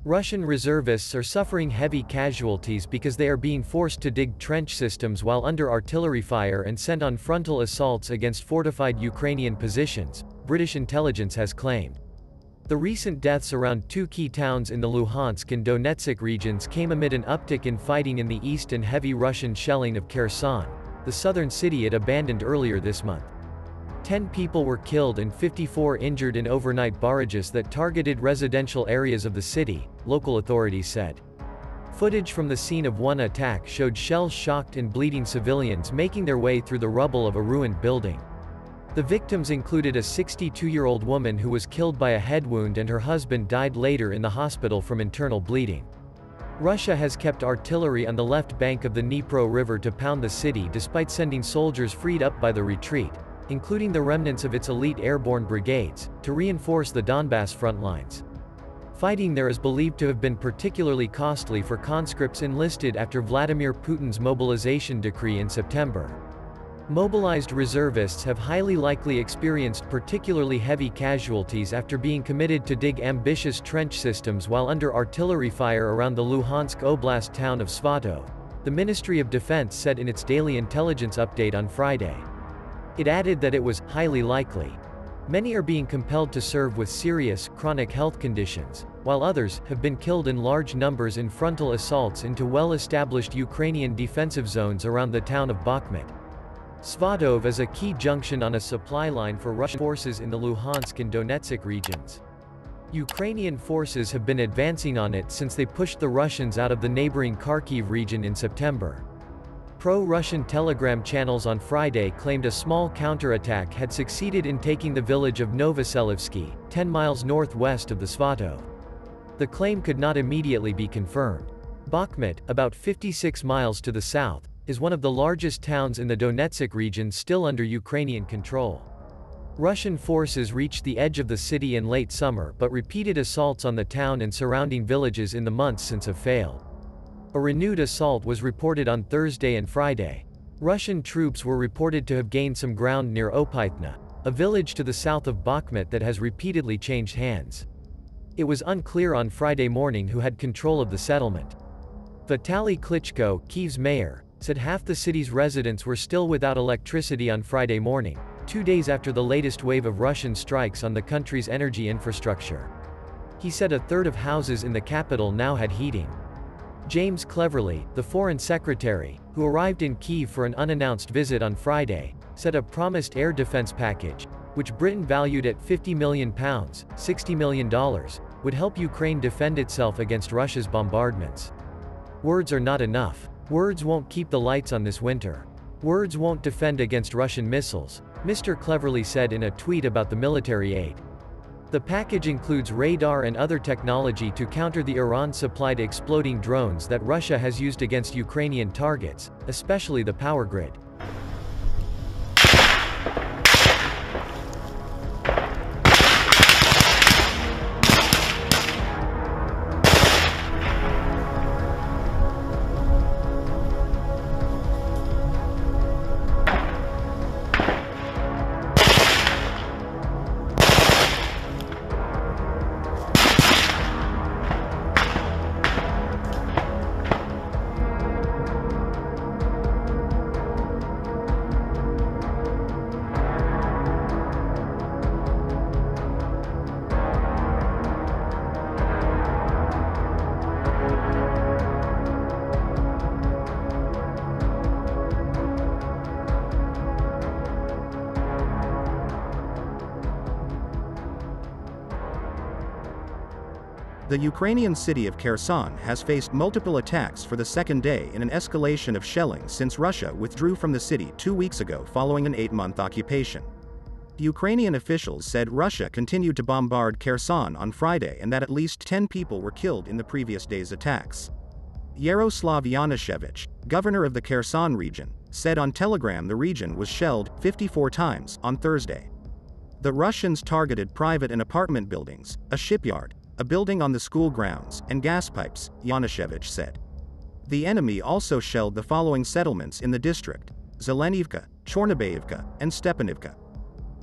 Russian reservists are suffering heavy casualties because they are being forced to dig trench systems while under artillery fire and sent on frontal assaults against fortified Ukrainian positions, British intelligence has claimed. The recent deaths around two key towns in the Luhansk and Donetsk regions came amid an uptick in fighting in the east and heavy Russian shelling of Kherson, the southern city it abandoned earlier this month. 10 people were killed and 54 injured in overnight barrages that targeted residential areas of the city, local authorities said. Footage from the scene of one attack showed shell-shocked and bleeding civilians making their way through the rubble of a ruined building. The victims included a 62-year-old woman who was killed by a head wound and her husband died later in the hospital from internal bleeding. Russia has kept artillery on the left bank of the Dnipro River to pound the city despite sending soldiers freed up by the retreat, including the remnants of its elite airborne brigades, to reinforce the Donbass front lines. Fighting there is believed to have been particularly costly for conscripts enlisted after Vladimir Putin's mobilization decree in September. Mobilized reservists have highly likely experienced particularly heavy casualties after being committed to dig ambitious trench systems while under artillery fire around the Luhansk Oblast town of Svatov, the Ministry of Defense said in its daily intelligence update on Friday. It added that it was highly likely. Many are being compelled to serve with serious, chronic health conditions, while others have been killed in large numbers in frontal assaults into well-established Ukrainian defensive zones around the town of Bakhmut. Svatov is a key junction on a supply line for Russian forces in the Luhansk and Donetsk regions. Ukrainian forces have been advancing on it since they pushed the Russians out of the neighboring Kharkiv region in September. Pro-Russian Telegram channels on Friday claimed a small counterattack had succeeded in taking the village of Novoselivsky, 10 miles northwest of the Svatov. The claim could not immediately be confirmed. Bakhmut, about 56 miles to the south, is one of the largest towns in the Donetsk region still under Ukrainian control. Russian forces reached the edge of the city in late summer but repeated assaults on the town and surrounding villages in the months since have failed. A renewed assault was reported on Thursday and Friday. Russian troops were reported to have gained some ground near Opythna, a village to the south of Bakhmut that has repeatedly changed hands. It was unclear on Friday morning who had control of the settlement. Vitaly Klitschko, Kyiv's mayor, said half the city's residents were still without electricity on Friday morning, 2 days after the latest wave of Russian strikes on the country's energy infrastructure. He said a third of houses in the capital now had heating. James Cleverly, the foreign secretary, who arrived in Kyiv for an unannounced visit on Friday, said a promised air defense package, which Britain valued at £50 million, $60 million, would help Ukraine defend itself against Russia's bombardments. Words are not enough. Words won't keep the lights on this winter. Words won't defend against Russian missiles, Mr. Cleverly said in a tweet about the military aid. The package includes radar and other technology to counter the Iran-supplied exploding drones that Russia has used against Ukrainian targets, especially the power grid. The Ukrainian city of Kherson has faced multiple attacks for the second day in an escalation of shelling since Russia withdrew from the city 2 weeks ago following an 8-month occupation. Ukrainian officials said Russia continued to bombard Kherson on Friday and that at least 10 people were killed in the previous day's attacks. Yaroslav Yanushevich, governor of the Kherson region, said on Telegram the region was shelled 54 times on Thursday. The Russians targeted private and apartment buildings, a shipyard, a building on the school grounds, and gas pipes, Yanushevich said. The enemy also shelled the following settlements in the district: Zelenivka, Chornobayevka, and Stepanivka.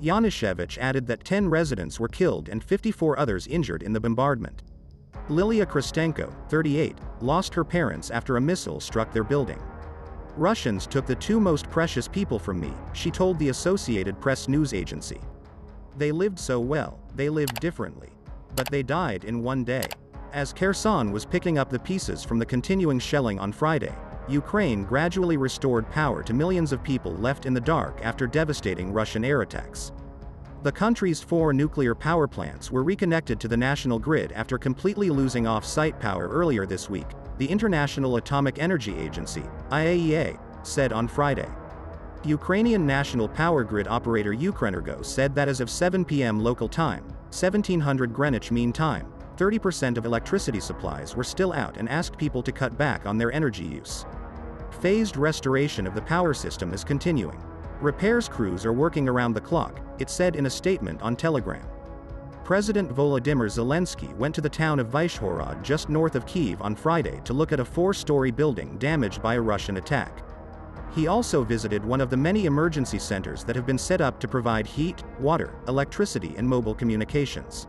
Yanushevich added that 10 residents were killed and 54 others injured in the bombardment. Lilia Kristenko, 38, lost her parents after a missile struck their building. Russians took the two most precious people from me, she told the Associated Press news agency. They lived so well, they lived differently. But they died in one day. As Kherson was picking up the pieces from the continuing shelling on Friday, Ukraine gradually restored power to millions of people left in the dark after devastating Russian air attacks. The country's 4 nuclear power plants were reconnected to the national grid after completely losing off-site power earlier this week, the International Atomic Energy Agency, IAEA, said on Friday. Ukrainian national power grid operator Ukrenergo said that as of 7 p.m. local time, 1700 Greenwich Mean Time, 30% of electricity supplies were still out and asked people to cut back on their energy use. Phased restoration of the power system is continuing. Repairs crews are working around the clock, it said in a statement on Telegram. President Volodymyr Zelensky went to the town of Vyshhorod just north of Kyiv on Friday to look at a 4-story building damaged by a Russian attack. He also visited one of the many emergency centers that have been set up to provide heat, water, electricity and mobile communications.